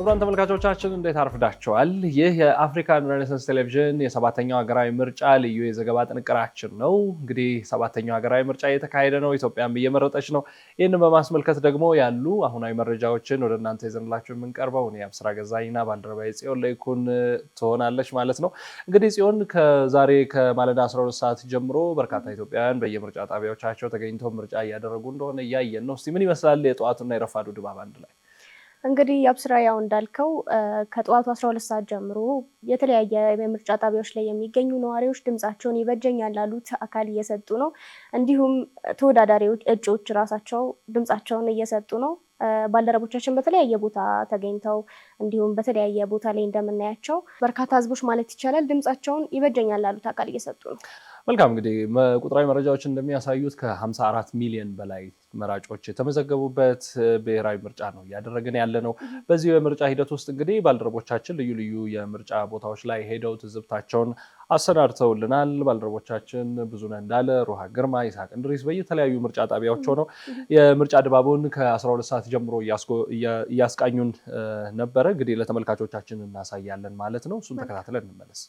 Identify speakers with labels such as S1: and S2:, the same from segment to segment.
S1: ክቡራን ተመልካቾቻችን እንዴት አርፍዳችኋል? ይህ የአፍሪካን ሬኔሳንስ ቴሌቪዥን የሰባተኛው ሀገራዊ ምርጫ ልዩ የዘገባ ጥንቅራችን ነው። እንግዲህ ሰባተኛው ሀገራዊ ምርጫ እየተካሄደ ነው፣ ኢትዮጵያም እየመረጠች ነው። ይህንን በማስመልከት ደግሞ ያሉ አሁናዊ መረጃዎችን ወደ እናንተ ይዘንላችሁ የምንቀርበው እኔ አብስራ ገዛኝና ባልደረባዬ ጽዮን ለይኩን ትሆናለች ማለት ነው። እንግዲህ ጽዮን ከዛሬ ከማለዳ 12 ሰዓት ጀምሮ በርካታ ኢትዮጵያውያን በየምርጫ ጣቢያዎቻቸው ተገኝተው ምርጫ እያደረጉ እንደሆነ እያየን ነው። እስቲ ምን ይመስላል የጠዋቱና የረፋዱ ድባብ አንድ ላይ?
S2: እንግዲህ አብስራ ያው እንዳልከው ከጠዋቱ 12 ሰዓት ጀምሮ የተለያየ የምርጫ ጣቢያዎች ላይ የሚገኙ ነዋሪዎች ድምጻቸውን ይበጀኛል ላሉት አካል እየሰጡ ነው። እንዲሁም ተወዳዳሪዎች እጩዎች ራሳቸው ድምጻቸውን እየሰጡ ነው። ባልደረቦቻችን በተለያየ ቦታ ተገኝተው እንዲሁም በተለያየ ቦታ ላይ እንደምናያቸው በርካታ ህዝቦች ማለት ይቻላል ድምጻቸውን ይበጀኛል ላሉት አካል እየሰጡ ነው።
S1: መልካም እንግዲህ ቁጥራዊ መረጃዎች እንደሚያሳዩት ከ54 ሚሊዮን በላይ መራጮች የተመዘገቡበት ብሔራዊ ምርጫ ነው እያደረግን ያለ ነው። በዚህ የምርጫ ሂደት ውስጥ እንግዲህ ባልደረቦቻችን ልዩ ልዩ የምርጫ ቦታዎች ላይ ሄደው ትዝብታቸውን አሰናድተውልናል። ባልደረቦቻችን ብዙነህ እንዳለ፣ ሩሃ ግርማ፣ ይስሐቅ እንድሪስ በየተለያዩ ምርጫ ጣቢያዎች ሆነው የምርጫ ድባቡን ከ12 ሰዓት ጀምሮ እያስቃኙን ነበረ። እንግዲህ ለተመልካቾቻችን እናሳያለን ማለት ነው። እሱን ተከታትለን እንመለስ።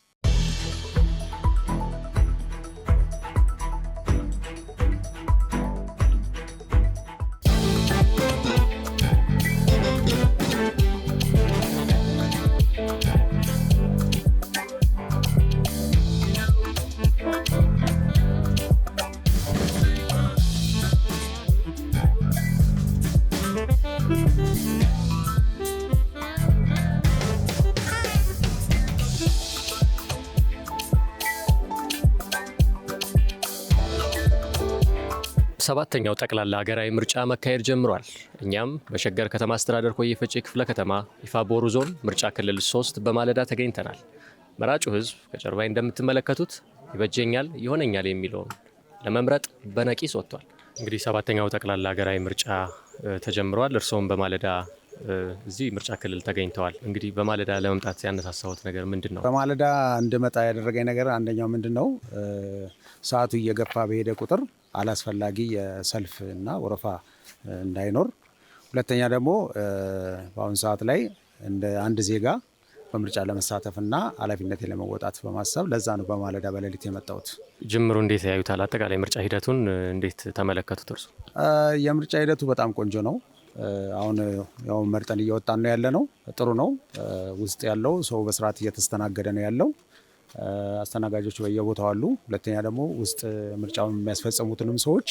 S3: ሰባተኛው ጠቅላላ ሀገራዊ ምርጫ መካሄድ ጀምሯል። እኛም በሸገር ከተማ አስተዳደር ኮዬ ፈጬ ክፍለ ከተማ ኢፋቦሩ ዞን ምርጫ ክልል 3 በማለዳ ተገኝተናል። መራጩ ህዝብ ከጀርባዬ እንደምትመለከቱት ይበጀኛል ይሆነኛል የሚለውን ለመምረጥ በነቂስ ወጥቷል። እንግዲህ ሰባተኛው ጠቅላላ ሀገራዊ ምርጫ ተጀምሯል። እርስዎም በማለዳ እዚህ ምርጫ ክልል ተገኝተዋል። እንግዲህ በማለዳ ለመምጣት ያነሳሳሁት ነገር ምንድን ነው?
S4: በማለዳ እንድመጣ ያደረገኝ ነገር አንደኛው ምንድን ነው፣ ሰዓቱ እየገፋ በሄደ ቁጥር አላስፈላጊ የሰልፍ እና ወረፋ እንዳይኖር፣ ሁለተኛ ደግሞ በአሁኑ ሰዓት ላይ እንደ አንድ ዜጋ በምርጫ ለመሳተፍ እና ኃላፊነቴን ለመወጣት በማሰብ ለዛ ነው በማለዳ በሌሊት የመጣሁት።
S3: ጅምሩ እንዴት ያዩታል? አጠቃላይ ምርጫ ሂደቱን እንዴት ተመለከቱት እርሱ?
S4: የምርጫ ሂደቱ በጣም ቆንጆ ነው። አሁን ያው መርጠን እየወጣን ነው ያለ ነው። ጥሩ ነው። ውስጥ ያለው ሰው በስርዓት እየተስተናገደ ነው ያለው። አስተናጋጆች በየቦታው አሉ። ሁለተኛ ደግሞ ውስጥ ምርጫውን የሚያስፈጽሙትንም ሰዎች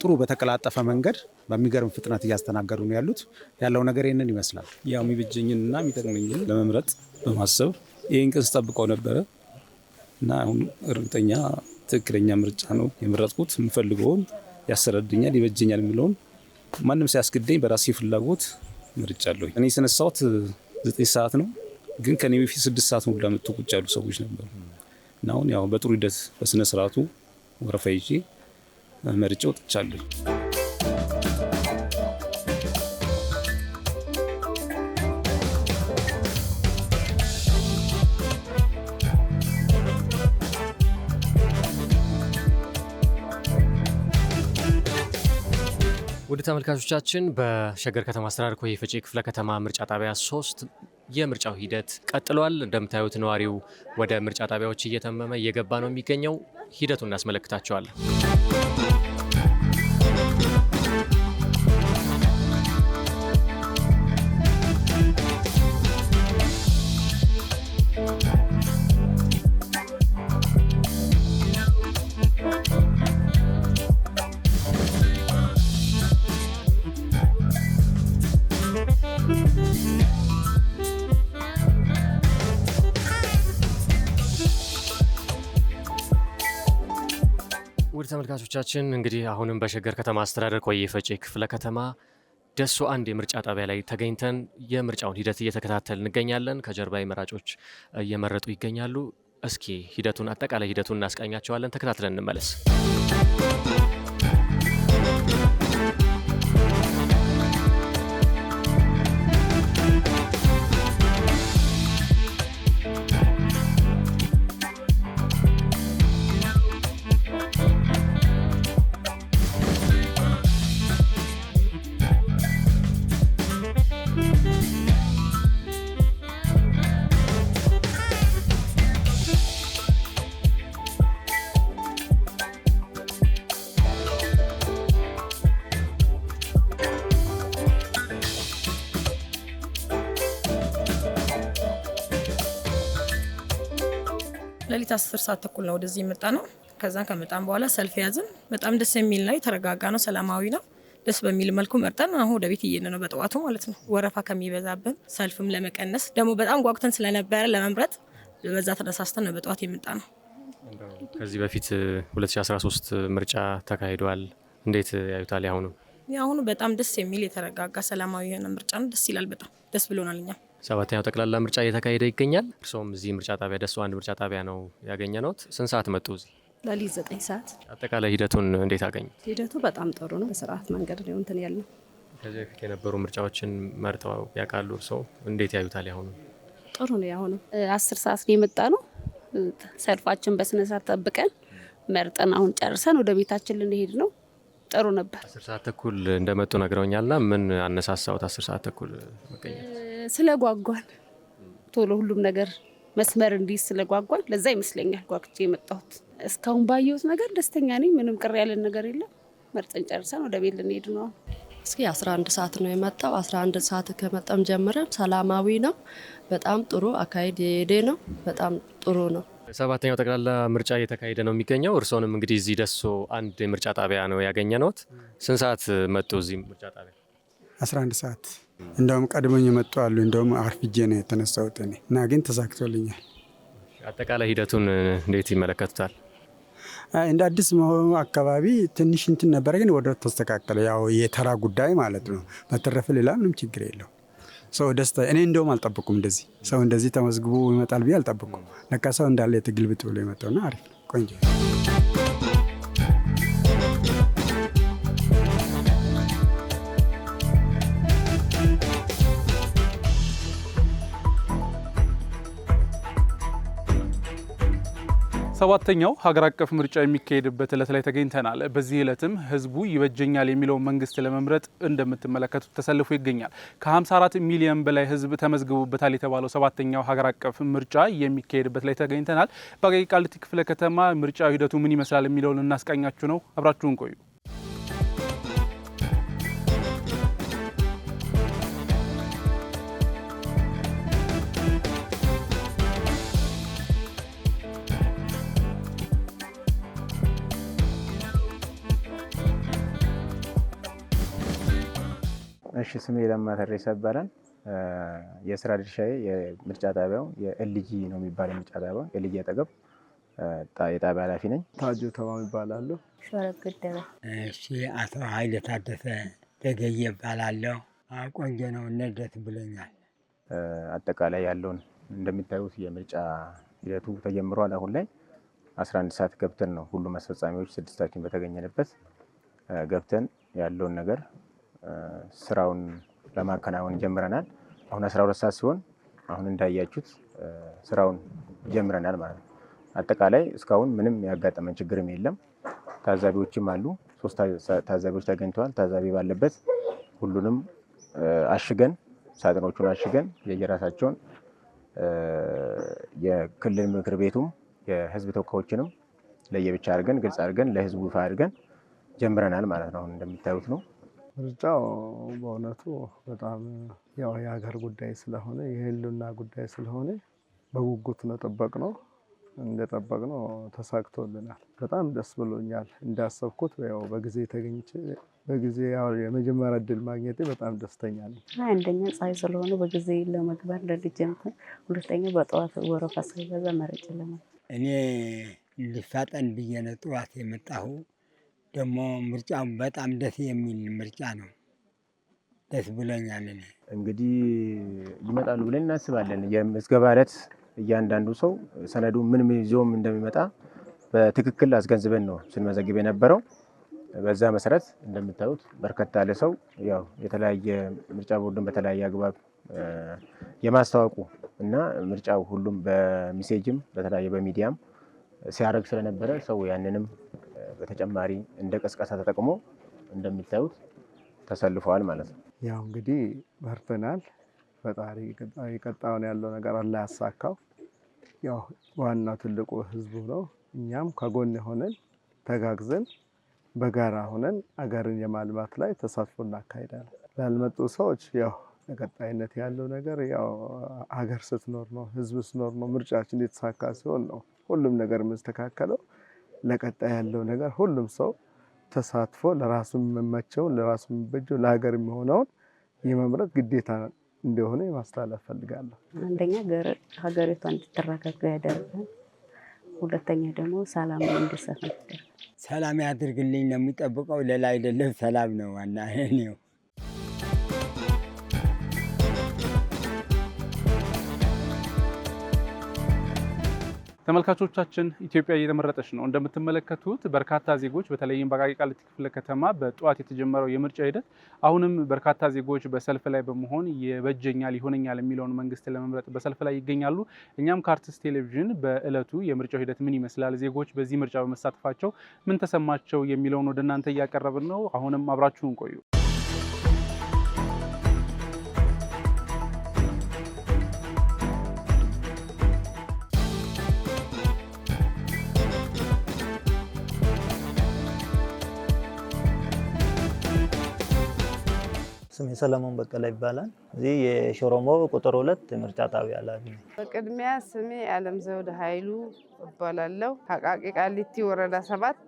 S4: ጥሩ በተቀላጠፈ መንገድ በሚገርም ፍጥነት እያስተናገዱ ነው ያሉት። ያለው ነገር ይህንን ይመስላል።
S5: ያው የሚበጀኝንና የሚጠቅመኝን ለመምረጥ በማሰብ ይህን ቀን ስጠብቀው ነበረ እና አሁን እርግጠኛ ትክክለኛ ምርጫ ነው የመረጥኩት። የምፈልገውን ያሰረድኛል፣ ይበጀኛል የሚለውን ማንም ሲያስገደኝ በራሴ ፍላጎት መርጫለሁ። እኔ የተነሳሁት 9 ሰዓት ነው፣ ግን ከኔ በፊት 6 ሰዓት ሙሉ ለመጡ ቁጭ ያሉ ሰዎች ነበሩ እና አሁን ያው በጥሩ ሂደት በስነ ስርዓቱ ወረፋ ይዤ መርጬ ወጥቻለሁ።
S3: ውድ ተመልካቾቻችን በሸገር ከተማ አስተዳደር ኮዬ ፈጬ ክፍለ ከተማ ምርጫ ጣቢያ 3 የምርጫው ሂደት ቀጥሏል። እንደምታዩት ነዋሪው ወደ ምርጫ ጣቢያዎች እየተመመ እየገባ ነው የሚገኘው። ሂደቱን እናስመለክታቸዋለን። ውድ ተመልካቾቻችን እንግዲህ አሁንም በሸገር ከተማ አስተዳደር ኮዬ ፈጬ ክፍለ ከተማ ደሶ 1 የምርጫ ጣቢያ ላይ ተገኝተን የምርጫውን ሂደት እየተከታተል እንገኛለን። ከጀርባ መራጮች እየመረጡ ይገኛሉ። እስኪ ሂደቱን አጠቃላይ ሂደቱን እናስቃኛቸዋለን። ተከታትለን እንመለስ።
S6: ሌሊት 10 ሰዓት ተኩል ነው ወደዚህ የመጣ ነው። ከዛን ከመጣን በኋላ ሰልፍ ያዝን። በጣም ደስ የሚል ነው፣ የተረጋጋ ነው፣ ሰላማዊ ነው። ደስ በሚል መልኩ መርጠን አሁን ወደ ቤት እየሄድን ነው በጠዋቱ ማለት ነው። ወረፋ ከሚበዛብን ሰልፍም ለመቀነስ ደግሞ በጣም ጓጉተን ስለነበረ ለመምረጥ በዛ ተነሳስተን ነው በጠዋት የመጣ ነው።
S3: ከዚህ በፊት 2013 ምርጫ ተካሂዷል። እንዴት ያዩታል? ያሁኑ
S6: በጣም ደስ የሚል የተረጋጋ ሰላማዊ የሆነ ምርጫ ነው። ደስ ይላል። በጣም ደስ ብሎናል። እኛም
S3: 7ኛው ጠቅላላ ምርጫ እየተካሄደ ይገኛል። እርስዎም እዚህ ምርጫ ጣቢያ ደሱ አንድ ምርጫ ጣቢያ ነው ያገኘነዎት። ስንት ሰዓት መጡ እዚህ?
S7: ለሊት 9 ሰዓት።
S3: አጠቃላይ ሂደቱን እንዴት አገኙት?
S7: ሂደቱ በጣም ጥሩ ነው። በስርዓት መንገድ ነው እንትን ያለው።
S3: ከዚህ በፊት የነበሩ ምርጫዎችን መርጠው ያውቃሉ? እርስዎ እንዴት ያዩታል? ያሁኑ
S7: ጥሩ ነው። ያሁኑ 10 ሰዓት ነው የመጣ ነው። ሰልፋችን በስነ ስርዓት ጠብቀን መርጠን አሁን ጨርሰን ወደ ቤታችን ልንሄድ ነው። ጥሩ ነበር።
S3: 10 ሰዓት ተኩል እንደመጡ ነግረውኛልና ምን አነሳሳውት 10 ሰዓት ተኩል መገኘት?
S7: ስለጓጓን ቶሎ ሁሉም ነገር መስመር እንዲህ ስለጓጓን ለዛ ይመስለኛል ጓጉቼ የመጣሁት። እስካሁን ባየሁት ነገር ደስተኛ ነኝ። ምንም ቅር ያለን ነገር የለም። መርጠን ጨርሰን ወደ ቤት ልንሄድ ነው።
S8: እስኪ 11 ሰዓት ነው የመጣው። 11 ሰዓት ከመጣም ጀምረን ሰላማዊ ነው። በጣም ጥሩ አካሄድ የሄደ ነው። በጣም ጥሩ ነው።
S3: 7ኛው ጠቅላላ ምርጫ እየተካሄደ ነው የሚገኘው። እርስዎንም እንግዲህ እዚህ ደሶ አንድ የምርጫ ጣቢያ ነው ያገኘነዎት። ስንት ሰዓት መጡ እዚህ ምርጫ ጣቢያ?
S9: 11 ሰዓት። እንደውም ቀድሞኝ የመጡ አሉ። እንደውም አርፍጄ ነው የተነሳሁት እኔ እና ግን ተሳክቶልኛል።
S3: አጠቃላይ ሂደቱን እንዴት ይመለከቱታል?
S9: እንደ አዲስ መሆኑ አካባቢ ትንሽ እንትን ነበረ፣ ግን ወደ ተስተካከለ። ያው የተራ ጉዳይ ማለት ነው። በተረፈ ሌላ ምንም ችግር የለው። ሰው ደስታ እኔ እንደውም አልጠብቁም። እንደዚህ ሰው እንደዚህ ተመዝግቦ ይመጣል ብዬ አልጠብቁም። ለካ ሰው እንዳለ የትግልብጥ ብሎ የመጣውና አሪፍ ነው። ቆንጆ
S10: ሰባተኛው ሀገር አቀፍ ምርጫ የሚካሄድበት ዕለት ላይ ተገኝተናል። በዚህ ዕለትም ህዝቡ ይበጀኛል የሚለውን መንግስት ለመምረጥ እንደምትመለከቱት ተሰልፎ ይገኛል። ከ54 ሚሊዮን በላይ ህዝብ ተመዝግቦበታል የተባለው ሰባተኛው ሀገር አቀፍ ምርጫ የሚካሄድበት ላይ ተገኝተናል። በአቃቂ ቃሊቲ ክፍለ ከተማ ምርጫ ሂደቱ ምን ይመስላል የሚለውን እናስቃኛችሁ ነው። አብራችሁን ቆዩ።
S11: እሺ፣ ስሜ ለማ ተሬሳ ይባላል። የስራ ድርሻዬ የምርጫ ጣቢያው የኤልጂ ነው የሚባለው ምርጫ ጣቢያው ኤልጂ አጠገብ የጣቢያ ኃላፊ ነኝ።
S12: ታጁ ተማም ይባላል።
S2: ሾረብ ገደበ።
S13: እሺ፣ አቶ ኃይለ ታደሰ ተገየ ይባላለሁ። ቆንጆ ነው እንደት ብለኛል።
S11: አጠቃላይ ያለውን እንደምታዩት የምርጫ ሂደቱ ተጀምሯል። አሁን ላይ 11 ሰዓት ገብተን ነው ሁሉም አስፈጻሚዎች ስድስታችን በተገኘንበት ገብተን ያለውን ነገር ስራውን ለማከናወን ጀምረናል። አሁን 12 ሰዓት ሲሆን አሁን እንዳያችሁት ስራውን ጀምረናል ማለት ነው። አጠቃላይ እስካሁን ምንም ያጋጠመን ችግርም የለም። ታዛቢዎችም አሉ። 3 ታዛቢዎች ተገኝተዋል። ታዛቢ ባለበት ሁሉንም አሽገን ሳጥኖቹን አሽገን የየራሳቸውን የክልል ምክር ቤቱም የህዝብ ተወካዮችንም ለየብቻ አድርገን ግልጽ አድርገን ለህዝቡ ይፋ አድርገን ጀምረናል ማለት ነው። አሁን እንደምታዩት ነው።
S12: ምርጫው በእውነቱ በጣም ያው የሀገር ጉዳይ ስለሆነ የህልውና ጉዳይ ስለሆነ በጉጉት ነው ጠበቅነው። እንደጠበቅነው ተሳክቶልናል። በጣም ደስ ብሎኛል። እንዳሰብኩት ያው በጊዜ ተገኝቼ በጊዜ ያው የመጀመሪያ እድል ማግኘቴ በጣም ደስተኛ ነኝ።
S14: አንደኛ ፀሐይ ስለሆነ በጊዜ ለመግባት ለልጅምት፣ ሁለተኛ በጠዋት ወረፋ ሳይበዛ መረጭ ለማለት
S13: እኔ ልፋጠን ብዬ ነው ጠዋት የመጣሁ። ደግሞ ምርጫው በጣም ደስ የሚል ምርጫ ነው። ደስ ብሎኛል። እኔ
S11: እንግዲህ ይመጣሉ ብለን እናስባለን። የምዝገባ ዕለት እያንዳንዱ ሰው ሰነዱ ምን ይዞም እንደሚመጣ በትክክል አስገንዝበን ነው ስንመዘግብ የነበረው። በዛ መሰረት እንደምታዩት በርከት ያለ ሰው ያው የተለያየ ምርጫ ቦርድን በተለያየ አግባብ የማስታወቁ እና ምርጫው ሁሉም በሜሴጅም በተለያየ በሚዲያም ሲያደርግ ስለነበረ ሰው ያንንም በተጨማሪ እንደ ቀስቀሳ ተጠቅሞ እንደምታዩት ተሰልፈዋል ማለት ነው።
S12: ያው እንግዲህ መርጠናል። ፈጣሪ ቀጣውን ያለው ነገር አላህ ያሳካው። ያው ዋናው ትልቁ ህዝቡ ነው። እኛም ከጎን ሆነን ተጋግዘን በጋራ ሆነን አገርን የማልማት ላይ ተሳትፎ እናካሂዳለን። ላልመጡ ሰዎች ያው ለቀጣይነት ያለው ነገር ያው ሀገር ስትኖር ነው፣ ህዝብ ስትኖር ነው። ምርጫችን የተሳካ ሲሆን ነው ሁሉም ነገር የሚስተካከለው። ለቀጣይ ያለው ነገር ሁሉም ሰው ተሳትፎ ለራሱ የሚመቸውን ለራሱ የሚበጀው ለሀገር የሚሆነውን የመምረጥ ግዴታ እንደሆነ ማስተላለፍ ፈልጋለሁ።
S14: አንደኛ ሀገሪቷ እንድትረጋጋ ያደርጋል። ሁለተኛ ደግሞ ሰላም እንዲሰፍን ያደርጋል።
S13: ሰላም ያድርግልኝ ነው የሚጠብቀው፣ ሌላ አይደለም። ሰላም ነው ዋና ነው።
S10: ተመልካቾቻችን ኢትዮጵያ እየተመረጠች ነው። እንደምትመለከቱት በርካታ ዜጎች በተለይም በአቃቂ ቃሊቲ ክፍለ ከተማ በጠዋት የተጀመረው የምርጫ ሂደት አሁንም በርካታ ዜጎች በሰልፍ ላይ በመሆን ይበጀኛል ይሆነኛል የሚለውን መንግስት ለመምረጥ በሰልፍ ላይ ይገኛሉ። እኛም ከአርትስ ቴሌቪዥን በእለቱ የምርጫው ሂደት ምን ይመስላል፣ ዜጎች በዚህ ምርጫ በመሳተፋቸው ምን ተሰማቸው የሚለውን ወደ እናንተ እያቀረብን ነው። አሁንም አብራችሁን ቆዩ።
S15: ስሜ ሰለሞን በቀለ ይባላል። እዚህ የሾሮሞ ቁጥር 2 ምርጫ ጣቢያ ኃላፊ ነኝ።
S16: በቅድሚያ ስሜ አለም ዘውድ ኃይሉ እባላለሁ። ከአቃቂ ቃሊቲ ወረዳ 7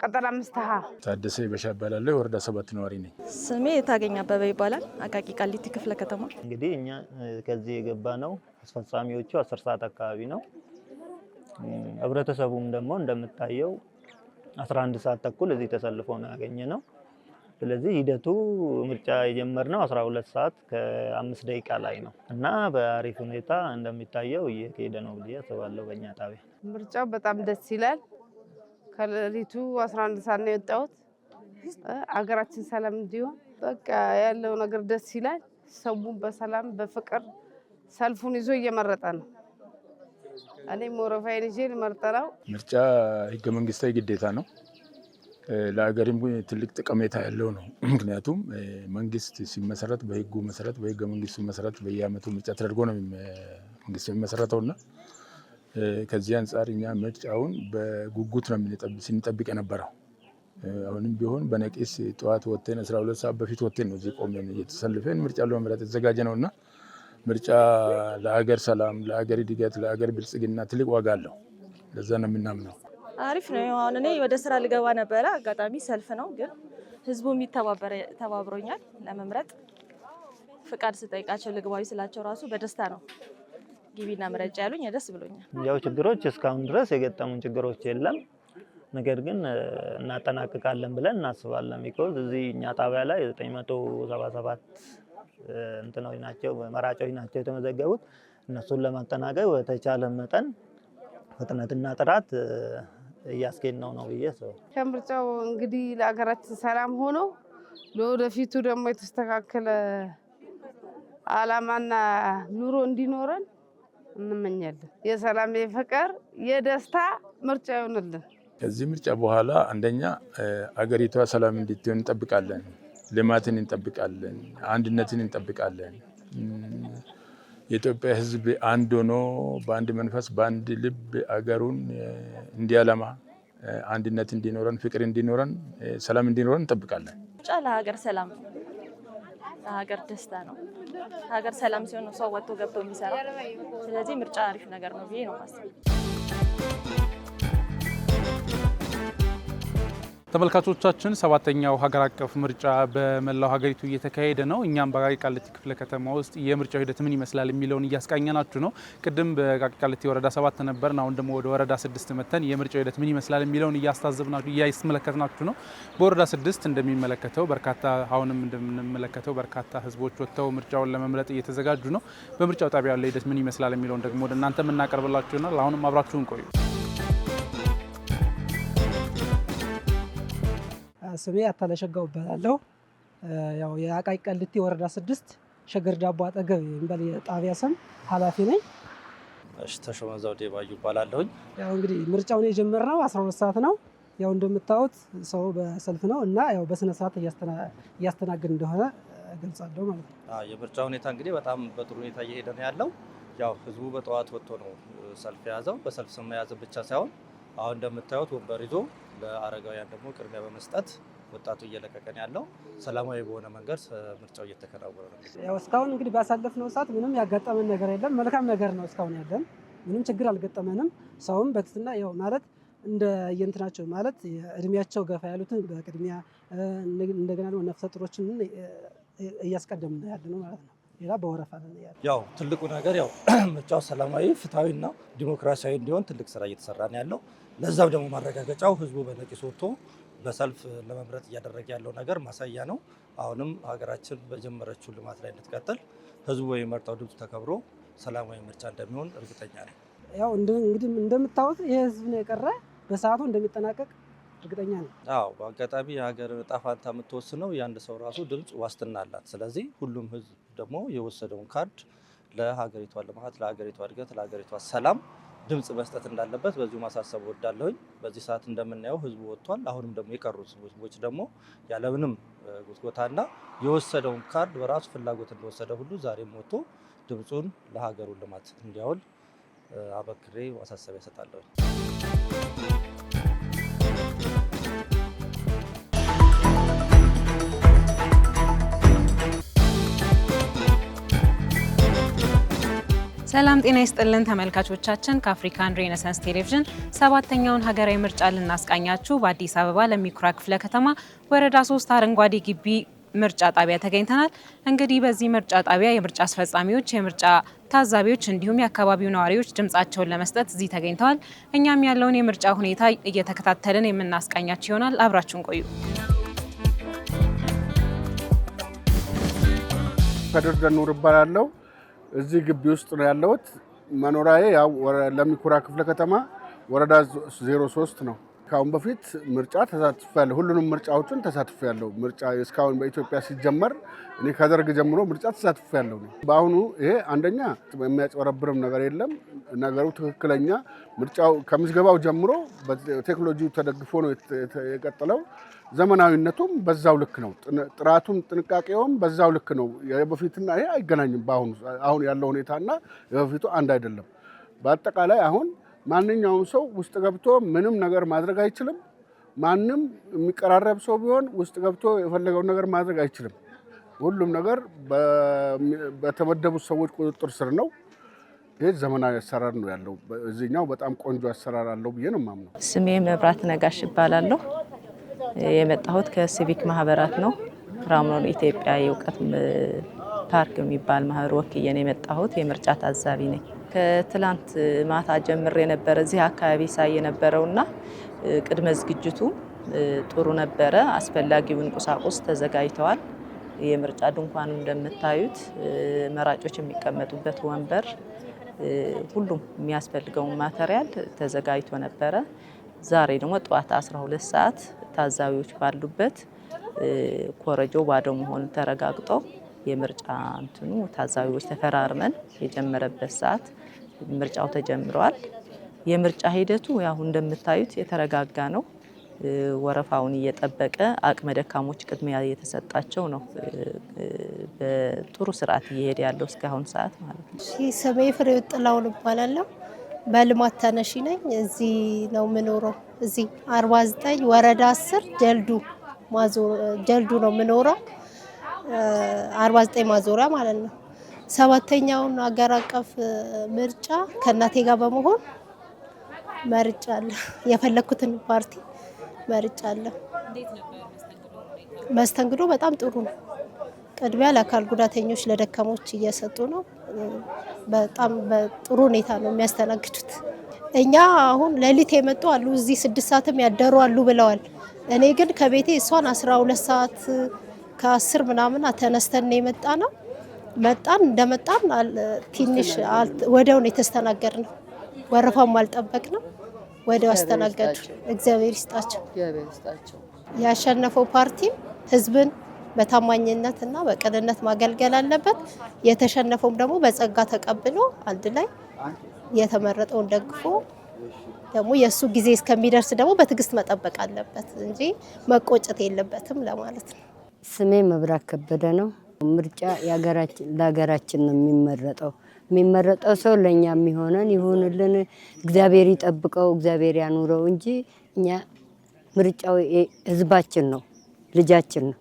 S16: ቀጠና 5
S17: ታደሰ ይበሻ እባላለሁ። የወረዳ 7 ነዋሪ ነኝ።
S18: ስሜ የታገኝ አበበ ይባላል። አቃቂ ቃሊቲ ክፍለ ከተማ።
S15: እንግዲህ እኛ ከዚህ የገባ ነው አስፈጻሚዎቹ 10 ሰዓት አካባቢ ነው። ህብረተሰቡም ደግሞ እንደምታየው 11 ሰዓት ተኩል እዚህ ተሰልፎ ነው ያገኘ ነው። ስለዚህ ሂደቱ ምርጫ የጀመርነው 12 ሰዓት ከ5 ደቂቃ ላይ ነው እና በአሪፍ ሁኔታ እንደሚታየው እየሄደ ነው ብዬ አስባለሁ። በእኛ ጣቢያ
S16: ምርጫው በጣም ደስ ይላል። ከሌሊቱ 11 ሰዓት ነው የወጣሁት። አገራችን ሰላም እንዲሆን በቃ ያለው ነገር ደስ ይላል። ሰውም በሰላም በፍቅር ሰልፉን ይዞ እየመረጠ ነው። እኔም ወረፋዬን ይዤ ልመርጥ ነው።
S17: ምርጫ ህገ መንግስታዊ ግዴታ ነው። ለሀገርም ትልቅ ጠቀሜታ ያለው ነው። ምክንያቱም መንግስት ሲመሰረት በህጉ መሰረት በህገ መንግስቱ መሰረት በየአመቱ ምርጫ ተደርጎ ነው መንግስት የሚመሰረተውና ከዚህ አንጻር እኛ ምርጫውን በጉጉት ነው ስንጠብቅ የነበረው። አሁንም ቢሆን በነቂስ ጠዋት ወጥተን 12 ሰዓት በፊት ወጥተን ነው እዚህ ቆመን እየተሰልፈን ምርጫ ለመምረጥ የተዘጋጀ ነውና ምርጫ ለሀገር ሰላም፣ ለሀገር እድገት፣ ለሀገር ብልጽግና ትልቅ ዋጋ አለው። ለዛ ነው የምናምነው።
S18: አሪፍ ነው። አሁን እኔ ወደ ስራ ልገባ ነበረ። አጋጣሚ ሰልፍ ነው፣ ግን ህዝቡ ተባብሮኛል ለመምረጥ። ፍቃድ ስጠይቃቸው ልግባዊ ስላቸው ራሱ በደስታ ነው ግቢና ምረጫ ያሉኝ። ደስ ብሎኛል።
S15: ያው ችግሮች እስካሁን ድረስ የገጠሙን ችግሮች የለም። ነገር ግን እናጠናቅቃለን ብለን እናስባለን። ቢኮዝ እዚህ እኛ ጣቢያ ላይ 977 እንትኖች ናቸው መራጮች ናቸው የተመዘገቡት። እነሱን ለማጠናቀቅ በተቻለ መጠን ፍጥነትና ጥራት እያስኬድ ነው ብዬ ሰው
S16: ከምርጫው እንግዲህ ለሀገራችን ሰላም ሆኖ ለወደፊቱ ደግሞ የተስተካከለ አላማና ኑሮ እንዲኖረን እንመኛለን። የሰላም፣ የፍቅር፣ የደስታ ምርጫ ይሆንልን።
S17: ከዚህ ምርጫ በኋላ አንደኛ አገሪቷ ሰላም እንድትሆን እንጠብቃለን፣ ልማትን እንጠብቃለን፣ አንድነትን እንጠብቃለን። የኢትዮጵያ ሕዝብ አንድ ሆኖ በአንድ መንፈስ በአንድ ልብ አገሩን እንዲያለማ አንድነት እንዲኖረን ፍቅር እንዲኖረን ሰላም እንዲኖረን እንጠብቃለን።
S18: ምርጫ ለሀገር ሰላም ነው፣ ለሀገር ደስታ ነው። ሀገር ሰላም ሲሆን ነው ሰው ወጥቶ ገብቶ የሚሰራ። ስለዚህ ምርጫ አሪፍ ነገር ነው ብዬ ነው የማስበው።
S10: ተመልካቾቻችን 7ኛው ሀገር አቀፍ ምርጫ በመላው ሀገሪቱ እየተካሄደ ነው። እኛም በአቃቂ ቃሊቲ ክፍለ ከተማ ውስጥ የምርጫው ሂደት ምን ይመስላል የሚለውን እያስቃኘናችሁ ነው። ቅድም በአቃቂ ቃሊቲ ወረዳ 7 ነበርን። አሁን ደግሞ ወደ ወረዳ 6 መተን የምርጫው ሂደት ምን ይመስላል የሚለውን እያስመለከትናችሁ ነው። በወረዳ 6 እንደሚመለከተው አሁንም እንደምንመለከተው በርካታ ህዝቦች ወጥተው ምርጫውን ለመምረጥ እየተዘጋጁ ነው። በምርጫው ጣቢያ ያለው ሂደት ምን ይመስላል የሚለውን ደግሞ ወደ እናንተ የምናቀርብላችሁ ይሆናል። አሁንም አብራችሁን ቆዩ።
S19: ስሜ አታለሸጋው እባላለሁ። ያው የአቃቂ ቃሊቲ ወረዳ 6 ሸገር ዳቦ አጠገብ የሚባል የጣቢያ ስም ኃላፊ ነኝ።
S20: እሺ፣ ተሾመ ዘውዴ ባዩ እባላለሁኝ።
S19: ያው እንግዲህ ምርጫውን የጀመርነው 12 ሰዓት ነው። ያው እንደምታዩት ሰው በሰልፍ ነው እና ያው በስነ ስርዓት እያስተናገድ እንደሆነ ገልጻለሁ ማለት ነው።
S20: የምርጫ ሁኔታ እንግዲህ በጣም በጥሩ ሁኔታ እየሄደ ነው ያለው። ያው ህዝቡ በጠዋት ወጥቶ ነው ሰልፍ የያዘው። በሰልፍ ስም መያዝ ብቻ ሳይሆን አሁን እንደምታዩት ወንበር ይዞ ለአረጋውያን ደግሞ ቅድሚያ በመስጠት ወጣቱ እየለቀቀን ያለው ሰላማዊ በሆነ መንገድ ምርጫው እየተከናወነ ነው።
S19: ያው እስካሁን እንግዲህ ባሳለፍነው ሰዓት ምንም ያጋጠመን ነገር የለም። መልካም ነገር ነው እስካሁን ያለን። ምንም ችግር አልገጠመንም። ሰውም በትትና ያው ማለት እንደ የእንትናቸው ማለት እድሜያቸው ገፋ ያሉትን በቅድሚያ እንደገና ደግሞ ነፍሰ ጡሮችን እያስቀደምን ያለ ነው ማለት ነው። ሌላ በወረፋ ነው ያለ።
S20: ያው ትልቁ ነገር ያው ምርጫው ሰላማዊ ፍትሐዊና ዲሞክራሲያዊ እንዲሆን ትልቅ ስራ እየተሰራ ነው ያለው። ለዛው ደግሞ ማረጋገጫው ህዝቡ በነቂስ ወጥቶ በሰልፍ ለመምረጥ እያደረገ ያለው ነገር ማሳያ ነው። አሁንም ሀገራችን በጀመረችው ልማት ላይ እንድትቀጥል ህዝቡ የሚመርጠው ድምፅ ተከብሮ ሰላማዊ ምርጫ እንደሚሆን እርግጠኛ ነኝ።
S19: ያው እንግዲህ እንደምታዩት ይህ ህዝብ ነው የቀረ በሰዓቱ እንደሚጠናቀቅ እርግጠኛ ነኝ።
S20: አዎ በአጋጣሚ የሀገር ዕጣ ፈንታ የምትወስነው የአንድ ሰው ራሱ ድምፅ ዋስትና አላት። ስለዚህ ሁሉም ህዝብ ደግሞ የወሰደውን ካርድ ለሀገሪቷ ልማት፣ ለሀገሪቷ እድገት፣ ለሀገሪቷ ሰላም ድምፅ መስጠት እንዳለበት በዚሁ ማሳሰብ ወዳለሁኝ። በዚህ ሰዓት እንደምናየው ህዝቡ ወጥቷል። አሁንም ደግሞ የቀሩት ህዝቦች ደግሞ ያለምንም ጉትጎታና የወሰደውን ካርድ በራሱ ፍላጎት እንደወሰደ ሁሉ ዛሬም ወጥቶ ድምፁን ለሀገሩ ልማት እንዲያውል አበክሬ ማሳሰቢያ እሰጣለሁ።
S21: ሰላም ጤና ይስጥልን ተመልካቾቻችን፣ ከአፍሪካን ሬኔሳንስ ቴሌቪዥን 7ኛውን ሀገራዊ ምርጫ ልናስቃኛችሁ በአዲስ አበባ ለሚኩራ ክፍለ ከተማ ወረዳ 3 አረንጓዴ ግቢ ምርጫ ጣቢያ ተገኝተናል። እንግዲህ በዚህ ምርጫ ጣቢያ የምርጫ አስፈጻሚዎች፣ የምርጫ ታዛቢዎች እንዲሁም የአካባቢው ነዋሪዎች ድምጻቸውን ለመስጠት እዚህ ተገኝተዋል። እኛም ያለውን የምርጫ ሁኔታ እየተከታተልን የምናስቃኛችሁ ይሆናል። አብራችሁን ቆዩ።
S22: ከድር ደኑር እባላለሁ። እዚህ ግቢ ውስጥ ነው ያለሁት። መኖሪያዬ ያው ለሚኩራ ክፍለ ከተማ ወረዳ 03 ነው። ካሁን በፊት ምርጫ ተሳትፌያለሁ። ሁሉንም ምርጫዎችን ተሳትፌያለሁ። ምርጫ እስካሁን በኢትዮጵያ ሲጀመር እኔ ከደርግ ጀምሮ ምርጫ ተሳትፌያለሁ። በአሁኑ ይሄ አንደኛ የሚያጭበረብርም ነገር የለም። ነገሩ ትክክለኛ ምርጫው ከምዝገባው ጀምሮ በቴክኖሎጂ ተደግፎ ነው የቀጠለው። ዘመናዊነቱም በዛው ልክ ነው። ጥራቱም ጥንቃቄውም በዛው ልክ ነው። የበፊትና ይሄ አይገናኝም። አሁን ያለው ሁኔታና የበፊቱ አንድ አይደለም። በአጠቃላይ አሁን ማንኛውም ሰው ውስጥ ገብቶ ምንም ነገር ማድረግ አይችልም። ማንም የሚቀራረብ ሰው ቢሆን ውስጥ ገብቶ የፈለገውን ነገር ማድረግ አይችልም። ሁሉም ነገር በተመደቡት ሰዎች ቁጥጥር ስር ነው። ይህ ዘመናዊ አሰራር ነው ያለው። እዚህኛው በጣም ቆንጆ አሰራር አለው ብዬ ነው የማምነው።
S23: ስሜ መብራት ነጋሽ ይባላለሁ። የመጣሁት ከሲቪክ ማህበራት ነው። ራምኖን ኢትዮጵያ የእውቀት ፓርክ የሚባል ማህበር ወክዬ ነው የመጣሁት። የምርጫ ታዛቢ ነኝ። ከትላንት ማታ ጀምሬ ነበረ እዚህ አካባቢ ሳይ የነበረውና ቅድመ ዝግጅቱ ጥሩ ነበረ። አስፈላጊውን ቁሳቁስ ተዘጋጅተዋል። የምርጫ ድንኳኑ እንደምታዩት መራጮች የሚቀመጡበት ወንበር፣ ሁሉም የሚያስፈልገውን ማቴሪያል ተዘጋጅቶ ነበረ። ዛሬ ደግሞ ጠዋት 12 ሰዓት ታዛቢዎች ባሉበት ኮረጆ ባዶ መሆኑ ተረጋግጦ የምርጫ እንትኑ ታዛቢዎች ተፈራርመን የጀመረበት ሰዓት ምርጫው ተጀምሯል። የምርጫ ሂደቱ ያው እንደምታዩት የተረጋጋ ነው። ወረፋውን እየጠበቀ አቅመ ደካሞች ቅድሚያ የተሰጣቸው ነው። በጥሩ ስርዓት እየሄደ ያለው እስካሁን ሰዓት ማለት ነው።
S24: ስሜ ፍሬህይወት ጥላሁን እባላለሁ። በልማት ተነሺ ነኝ። እዚህ ነው የምኖረው። እዚህ 49 ወረዳ 10 ጀልዱ ነው የምኖረው። 49 ማዞሪያ ማለት ነው። 7ኛውን ሀገር አቀፍ ምርጫ ከእናቴ ጋር በመሆን መርጫለሁ። የፈለኩትን ፓርቲ መርጫለሁ። መስተንግዶ በጣም ጥሩ ነው። ቅድሚያ ለአካል ጉዳተኞች ለደካሞች እየሰጡ ነው። በጣም በጥሩ ሁኔታ ነው የሚያስተናግዱት። እኛ አሁን ሌሊት የመጡ አሉ፣ እዚህ 6 ሰዓትም ያደሩ አሉ ብለዋል። እኔ ግን ከቤቴ እሷን 12 ሰዓት ከ10 ምናምን ተነስተን የመጣ ነው። መጣን እንደመጣን ትንሽ ወዲያው ነው የተስተናገድነው። ወረፋም አልጠበቅንም፣ ወዲያው አስተናገዱ። እግዚአብሔር ይስጣቸው። ያሸነፈው ፓርቲ ህዝብን በታማኝነትና በቅንነት ማገልገል አለበት። የተሸነፈውም ደግሞ በጸጋ ተቀብሎ አንድ ላይ የተመረጠውን ደግፎ ደግሞ የሱ ጊዜ እስከሚደርስ ደግሞ በትዕግስት መጠበቅ አለበት እንጂ መቆጨት የለበትም ለማለት ነው።
S25: ስሜ መብራት ከበደ ነው። ምርጫ ለሀገራችን ነው የሚመረጠው ሰው ለእኛ የሚሆነን ይሁንልን፣ እግዚአብሔር ይጠብቀው፣ እግዚአብሔር ያኑረው እንጂ እኛ ምርጫው ህዝባችን ነው ልጃችን ነው።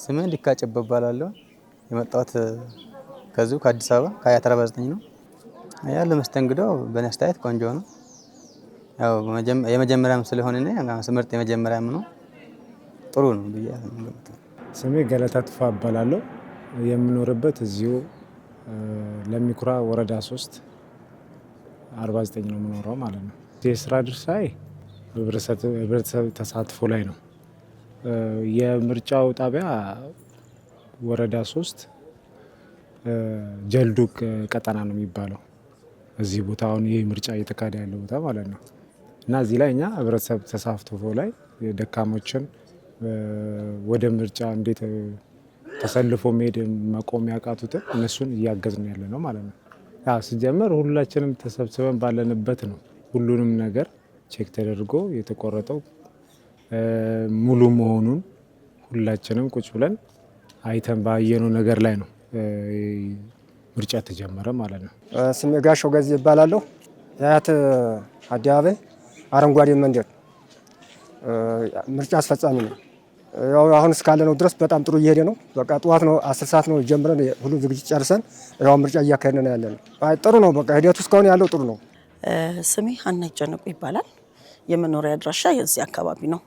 S1: ስሜ ሊካጨበ እባላለሁ። የመጣሁት ከዚሁ ከአዲስ አበባ ከአያት 49 ነው። ያለው መስተንግዶ በእኔ አስተያየት ቆንጆ ነው። ያው የመጀመሪያም ስለሆነ ስምርት የመጀመሪያም ነው። ጥሩ ነው ብዬ ገምታለሁ።
S4: ስሜ ገለታ ትፋ እባላለሁ። የምኖርበት እዚሁ ለሚኩራ ወረዳ 3 49 ነው የምኖረው ማለት ነው። የስራ ድርሻዬ ህብረተሰብ ተሳትፎ ላይ ነው። የምርጫው ጣቢያ ወረዳ 3 ጀልዱ ቀጠና ነው የሚባለው። እዚህ ቦታ አሁን ይህ ምርጫ እየተካሄደ ያለው ቦታ ማለት ነው እና እዚህ ላይ እኛ ህብረተሰብ ተሳትፎ ላይ ደካሞችን ወደ ምርጫ እንዴት ተሰልፎ መሄድ መቆም ያቃቱትን እነሱን እያገዝን ያለ ነው ማለት ነው። ሲጀመር ሁላችንም ተሰብስበን ባለንበት ነው ሁሉንም ነገር ቼክ ተደርጎ የተቆረጠው ሙሉ መሆኑን ሁላችንም ቁጭ ብለን አይተን ባየነው ነገር ላይ ነው ምርጫ ተጀመረ ማለት ነው።
S5: ስሜ ጋሻው ገዝ ይባላለሁ። የአያት አደባባይ አረንጓዴ መንደር ምርጫ አስፈጻሚ ነው። ያው አሁን እስካለነው ድረስ በጣም ጥሩ እየሄደ ነው። በቃ ጠዋት ነው 10 ሰዓት ነው ጀምረን ሁሉ ዝግጅት ጨርሰን ያው ምርጫ እያካሄድን ነው ያለነው። አይ ጥሩ ነው። በቃ ሂደቱ እስካሁን ያለው ጥሩ ነው።
S6: ስሜ ሀና ይጨነቁ ይባላል። የመኖሪያ አድራሻ የዚህ አካባቢ ነው።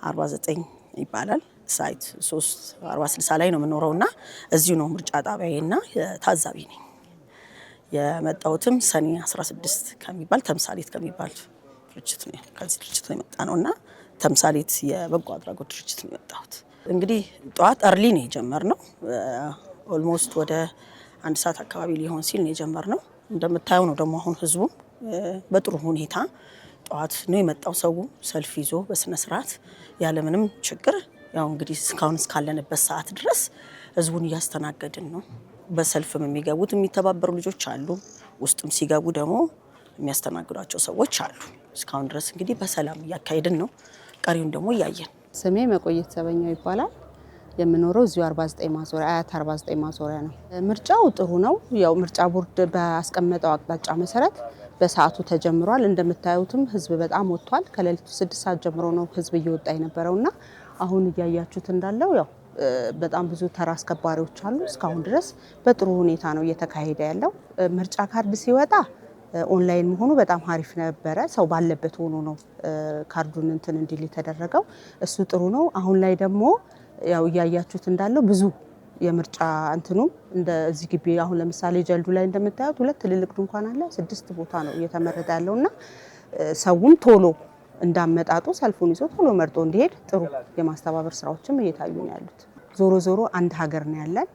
S6: 49 ይባላል። ሳይት 340/60 ላይ ነው የምኖረውና እዚሁ ነው ምርጫ ጣቢያዬና ታዛቢ ነኝ። የመጣሁትም ሰኔ 16 ከሚባል ተምሳሌት ከሚባል ድርጅት ነው። ከዚህ ድርጅት ነው የመጣ ነውና ተምሳሌት የበጎ አድራጎት ድርጅት ነው የመጣሁት። እንግዲህ ጠዋት አርሊ ነው የጀመርነው። ኦልሞስት ወደ 1 ሰዓት አካባቢ ሊሆን ሲል ነው የጀመርነው። እንደምታየው ነው ደግሞ አሁን ህዝቡ በጥሩ ሁኔታ ጠዋት ነው የመጣው። ሰው ሰልፍ ይዞ በስነ ስርዓት ያለምንም ችግር ያው እንግዲህ እስካሁን እስካለንበት ሰዓት ድረስ ህዝቡን እያስተናገድን ነው። በሰልፍም የሚገቡት የሚተባበሩ ልጆች አሉ። ውስጥም ሲገቡ ደግሞ የሚያስተናግዷቸው ሰዎች አሉ። እስካሁን ድረስ እንግዲህ በሰላም እያካሄድን ነው። ቀሪውን ደግሞ እያየን።
S7: ስሜ መቆየት ሰበኛው ይባላል። የምኖረው እዚሁ 49 ማዞሪያ አያት 49 ማዞሪያ ነው። ምርጫው ጥሩ ነው። ያው ምርጫ ቦርድ ባስቀመጠው አቅጣጫ መሰረት በሰዓቱ ተጀምሯል። እንደምታዩትም ህዝብ በጣም ወጥቷል። ከሌሊቱ 6 ሰዓት ጀምሮ ነው ህዝብ እየወጣ የነበረውና አሁን እያያችሁት እንዳለው ያው በጣም ብዙ ተራ አስከባሪዎች አሉ። እስካሁን ድረስ በጥሩ ሁኔታ ነው እየተካሄደ ያለው። ምርጫ ካርድ ሲወጣ ኦንላይን መሆኑ በጣም አሪፍ ነበረ። ሰው ባለበት ሆኖ ነው ካርዱን እንትን እንዲል የተደረገው። እሱ ጥሩ ነው። አሁን ላይ ደግሞ ያው እያያችሁት እንዳለው ብዙ የምርጫ እንትኑ እንደዚህ ግቢ አሁን ለምሳሌ ጀልዱ ላይ እንደምታዩት 2 ትልልቅ ድንኳን አለ። 6 ቦታ ነው እየተመረጠ ያለውና ሰውም ቶሎ እንዳመጣጡ ሰልፉን ይዞ ቶሎ መርጦ እንዲሄድ ጥሩ የማስተባበር ስራዎችም እየታዩ ነው ያሉት። ዞሮ ዞሮ አንድ ሀገር ነው ያለን።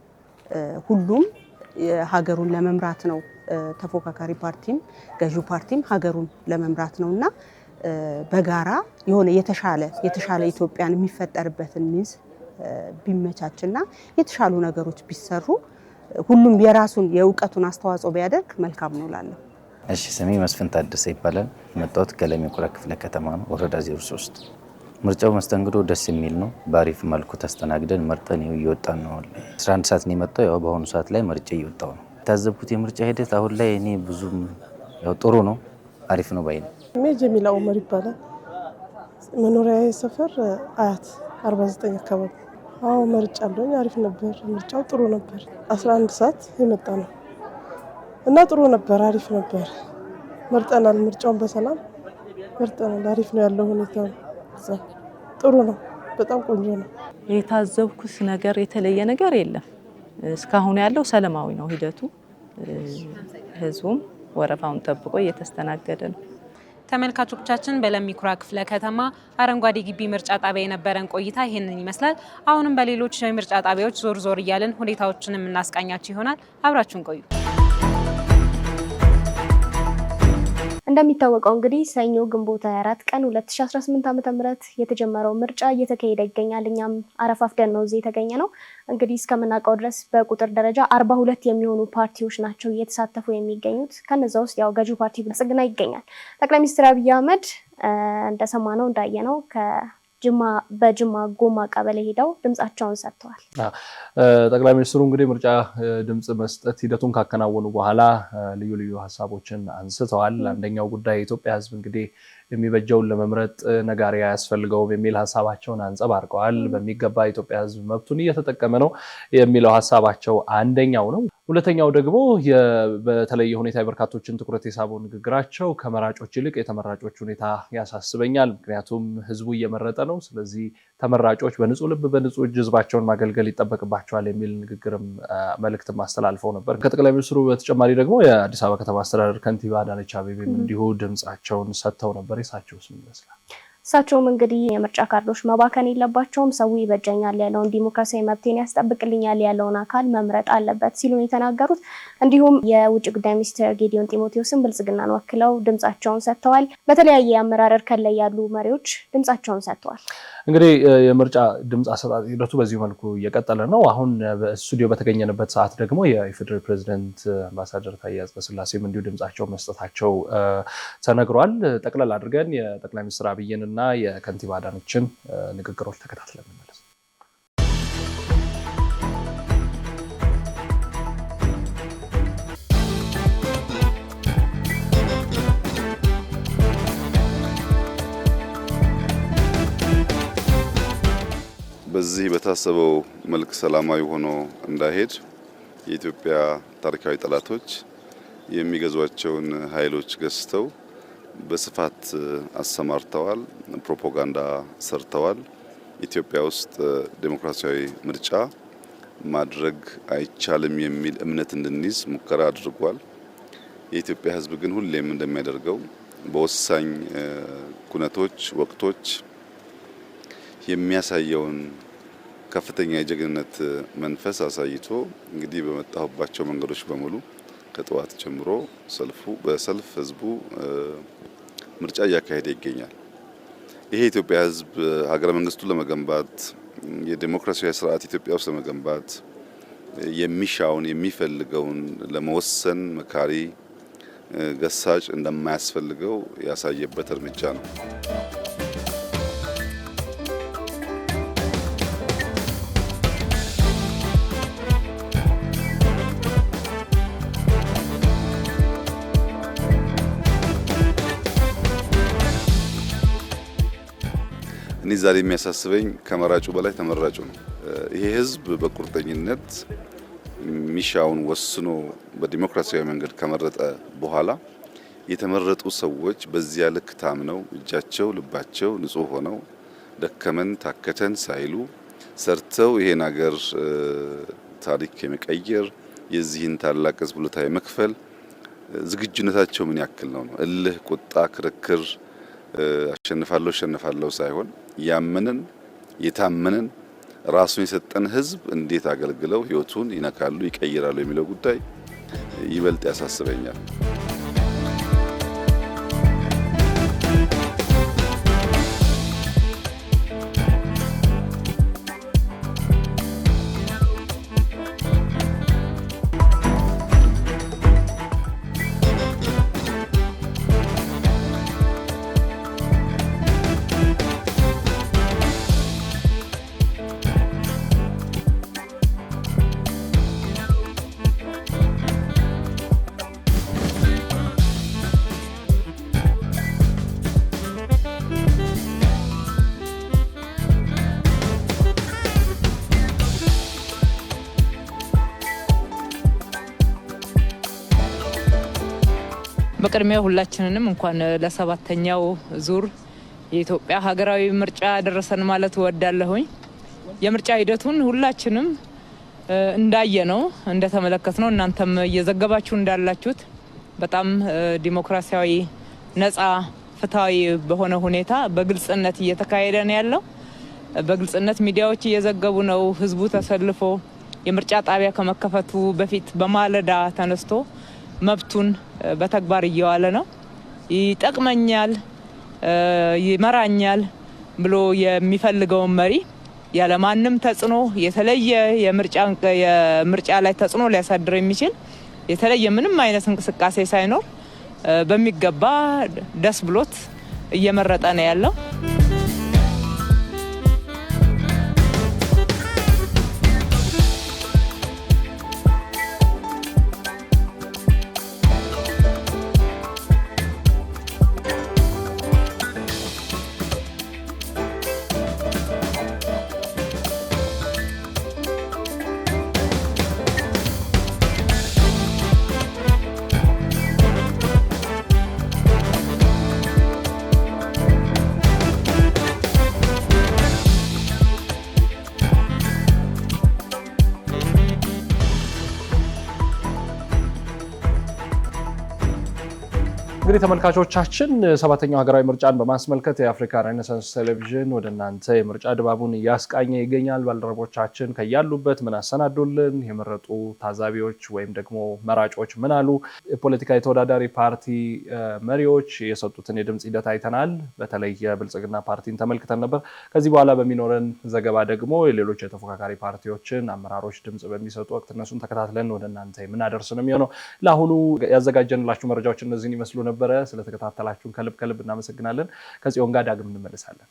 S7: ሁሉም ሀገሩን ለመምራት ነው። ተፎካካሪ ፓርቲም ገዢው ፓርቲም ሀገሩን ለመምራት ነውና በጋራ የሆነ የተሻለ ኢትዮጵያን የሚፈጠርበትን ሚንስ ቢመቻችና የተሻሉ ነገሮች ቢሰሩ ሁሉም የራሱን የእውቀቱን አስተዋጽኦ ቢያደርግ መልካም ነው እላለሁ።
S26: እሺ፣ ስሜ መስፍን ታደሰ ይባላል። የመጣሁት ከለሚኩራ ክፍለ ከተማ ነው፣ ወረዳ 03። ምርጫው መስተንግዶ ደስ የሚል ነው። በአሪፍ መልኩ ተስተናግደን መርጠን እየወጣን ነው። 11 ሰዓት ነው የመጣው። ያው በአሁኑ ሰዓት ላይ መርጬ እየወጣው ነው። የታዘብኩት የምርጫ ሂደት አሁን ላይ እኔ ብዙም ያው ጥሩ ነው፣ አሪፍ ነው ባይ ነው።
S27: ስሜ ጀሚላ ኡመር ይባላል። መኖሪያ ሰፈር አያት 49 አካባቢ። አዎ መርጫለሁ። አሪፍ ነበር። ምርጫው ጥሩ ነበር። 11 ሰዓት የመጣ ነው እና ጥሩ ነበር፣ አሪፍ ነበር። መርጠናል። ምርጫውን በሰላም መርጠናል። አሪፍ ነው ያለው ሁኔታ። ጥሩ ነው። በጣም ቆንጆ ነው።
S23: የታዘብኩት ነገር የተለየ ነገር የለም። እስካሁን ያለው ሰላማዊ ነው ሂደቱ። ህዝቡም ወረፋውን ጠብቆ እየተስተናገደ ነው።
S21: ተመልካቾቻችን በለሚኩራ ክፍለ ከተማ አረንጓዴ ግቢ ምርጫ ጣቢያ የነበረን ቆይታ ይህንን ይመስላል። አሁንም በሌሎች የምርጫ ጣቢያዎች ዞር ዞር እያልን ሁኔታዎችን የምናስቃኛችሁ ይሆናል። አብራችሁን ቆዩ።
S2: እንደሚታወቀው እንግዲህ ሰኞ ግንቦት 24 ቀን 2018 ዓ.ም የተጀመረው ምርጫ እየተካሄደ ይገኛል። እኛም አረፋፍደን ነው እዚህ የተገኘ ነው። እንግዲህ እስከምናውቀው ድረስ በቁጥር ደረጃ 42 የሚሆኑ ፓርቲዎች ናቸው እየተሳተፉ የሚገኙት። ከነዛ ውስጥ ያው ገዢው ፓርቲ ብልጽግና ይገኛል። ጠቅላይ ሚኒስትር አብይ አህመድ እንደሰማነው እንዳየነው በጅማ ጎማ ቀበሌ ሄደው ድምጻቸውን ሰጥተዋል።
S3: ጠቅላይ ሚኒስትሩ እንግዲህ ምርጫ ድምጽ መስጠት ሂደቱን ካከናወኑ በኋላ ልዩ ልዩ ሀሳቦችን አንስተዋል። አንደኛው ጉዳይ የኢትዮጵያ ሕዝብ እንግዲህ የሚበጀውን ለመምረጥ ነጋሪ አያስፈልገውም የሚል ሀሳባቸውን አንጸባርቀዋል። በሚገባ የኢትዮጵያ ሕዝብ መብቱን እየተጠቀመ ነው የሚለው ሀሳባቸው አንደኛው ነው። ሁለተኛው ደግሞ በተለየ ሁኔታ የበርካቶችን ትኩረት የሳበው ንግግራቸው ከመራጮች ይልቅ የተመራጮች ሁኔታ ያሳስበኛል፣ ምክንያቱም ሕዝቡ እየመረጠ ነው። ስለዚህ ተመራጮች በንጹህ ልብ በንጹህ እጅ ሕዝባቸውን ማገልገል ይጠበቅባቸዋል የሚል ንግግርም መልእክትም አስተላልፈው ነበር። ከጠቅላይ ሚኒስትሩ በተጨማሪ ደግሞ የአዲስ አበባ ከተማ አስተዳደር ከንቲባ አዳነች አቤቤም እንዲሁ ድምጻቸውን ሰጥተው ነበር። የሳቸውስ ምን ይመስላል?
S2: እሳቸውም እንግዲህ የምርጫ ካርዶች መባከን የለባቸውም፣ ሰው ይበጀኛል ያለውን ዲሞክራሲያዊ መብቴን ያስጠብቅልኛል ያለውን አካል መምረጥ አለበት ሲሉ የተናገሩት። እንዲሁም የውጭ ጉዳይ ሚኒስትር ጌዲዮን ጢሞቴዎስን ብልጽግናን ወክለው ድምጻቸውን ሰጥተዋል። በተለያየ የአመራር እርከን ላይ ያሉ መሪዎች ድምጻቸውን ሰጥተዋል።
S3: እንግዲህ የምርጫ ድምጽ አሰጣጥ ሂደቱ በዚህ መልኩ እየቀጠለ ነው። አሁን በስቱዲዮ በተገኘንበት ሰዓት ደግሞ የኢፌዴሪ ፕሬዝዳንት አምባሳደር ታዬ አጽቀሥላሴም እንዲሁ ድምጻቸው መስጠታቸው ተነግሯል። ጠቅለል አድርገን የጠቅላይ ሚኒስትር አብይን እና የከንቲባ አዳነችን ንግግሮች ተከታትለን እንመለስ።
S8: በዚህ በታሰበው መልክ ሰላማዊ ሆኖ እንዳይሄድ የኢትዮጵያ ታሪካዊ ጠላቶች የሚገዟቸውን ኃይሎች ገዝተው በስፋት አሰማርተዋል፣ ፕሮፓጋንዳ ሰርተዋል። ኢትዮጵያ ውስጥ ዴሞክራሲያዊ ምርጫ ማድረግ አይቻልም የሚል እምነት እንድንይዝ ሙከራ አድርጓል። የኢትዮጵያ ሕዝብ ግን ሁሌም እንደሚያደርገው በወሳኝ ኩነቶች፣ ወቅቶች የሚያሳየውን ከፍተኛ የጀግንነት መንፈስ አሳይቶ እንግዲህ በመጣሁባቸው መንገዶች በሙሉ ከጠዋት ጀምሮ በሰልፍ ህዝቡ ምርጫ እያካሄደ ይገኛል። ይሄ የኢትዮጵያ ህዝብ ሀገረ መንግስቱን ለመገንባት የዲሞክራሲያዊ ስርዓት ኢትዮጵያ ውስጥ ለመገንባት የሚሻውን የሚፈልገውን ለመወሰን መካሪ ገሳጭ እንደማያስፈልገው ያሳየበት እርምጃ ነው። እኔ ዛሬ የሚያሳስበኝ ከመራጩ በላይ ተመራጩ ነው። ይሄ ህዝብ በቁርጠኝነት ሚሻውን ወስኖ በዲሞክራሲያዊ መንገድ ከመረጠ በኋላ የተመረጡ ሰዎች በዚያ ልክ ታምነው እጃቸው ልባቸው ንጹህ ሆነው ደከመን ታከተን ሳይሉ ሰርተው ይሄን ሀገር ታሪክ የመቀየር የዚህን ታላቅ ህዝብ ውለታ የመክፈል ዝግጁነታቸው ምን ያክል ነው? እልህ፣ ቁጣ፣ ክርክር አሸንፋለሁ ሳይሆን ያመንን የታመንን ራሱን የሰጠን ህዝብ እንዴት አገልግለው ህይወቱን ይነካሉ ይቀይራሉ የሚለው ጉዳይ ይበልጥ ያሳስበኛል።
S9: በቅድሚያ ሁላችንንም እንኳን ለሰባተኛው ዙር የኢትዮጵያ ሀገራዊ ምርጫ ደረሰን ማለት እወዳለሁኝ። የምርጫ ሂደቱን ሁላችንም እንዳየነው እንደተመለከትነው እናንተም እየዘገባችሁ እንዳላችሁት በጣም ዲሞክራሲያዊ፣ ነፃ፣ ፍትሃዊ በሆነ ሁኔታ በግልጽነት እየተካሄደ ነው ያለው። በግልጽነት ሚዲያዎች እየዘገቡ ነው። ህዝቡ ተሰልፎ የምርጫ ጣቢያ ከመከፈቱ በፊት በማለዳ ተነስቶ መብቱን በተግባር እየዋለ ነው። ይጠቅመኛል፣ ይመራኛል ብሎ የሚፈልገውን መሪ ያለማንም ተጽዕኖ የተለየ የምርጫ ላይ ተጽዕኖ ሊያሳድር የሚችል የተለየ ምንም አይነት እንቅስቃሴ ሳይኖር በሚገባ ደስ ብሎት እየመረጠ ነው ያለው።
S3: እንግዲህ ተመልካቾቻችን ሰባተኛው ሀገራዊ ምርጫን በማስመልከት የአፍሪካ ሬኔሳንስ ቴሌቪዥን ወደ እናንተ የምርጫ ድባቡን እያስቃኘ ይገኛል። ባልደረቦቻችን ከያሉበት ምን አሰናዱልን፣ የመረጡ ታዛቢዎች ወይም ደግሞ መራጮች ምን አሉ፣ የፖለቲካ የተወዳዳሪ ፓርቲ መሪዎች የሰጡትን የድምጽ ሂደት አይተናል። በተለይ የብልጽግና ፓርቲን ተመልክተን ነበር። ከዚህ በኋላ በሚኖረን ዘገባ ደግሞ የሌሎች የተፎካካሪ ፓርቲዎችን አመራሮች ድምጽ በሚሰጡ ወቅት እነሱን ተከታትለን ወደ እናንተ የምናደርስ ነው የሚሆነው። ለአሁኑ ያዘጋጀንላችሁ መረጃዎች እነዚህን ይመስሉ ነበረ። ስለተከታተላችሁን ከልብ እናመሰግናለን። ከጽዮን ጋር ዳግም እንመለሳለን።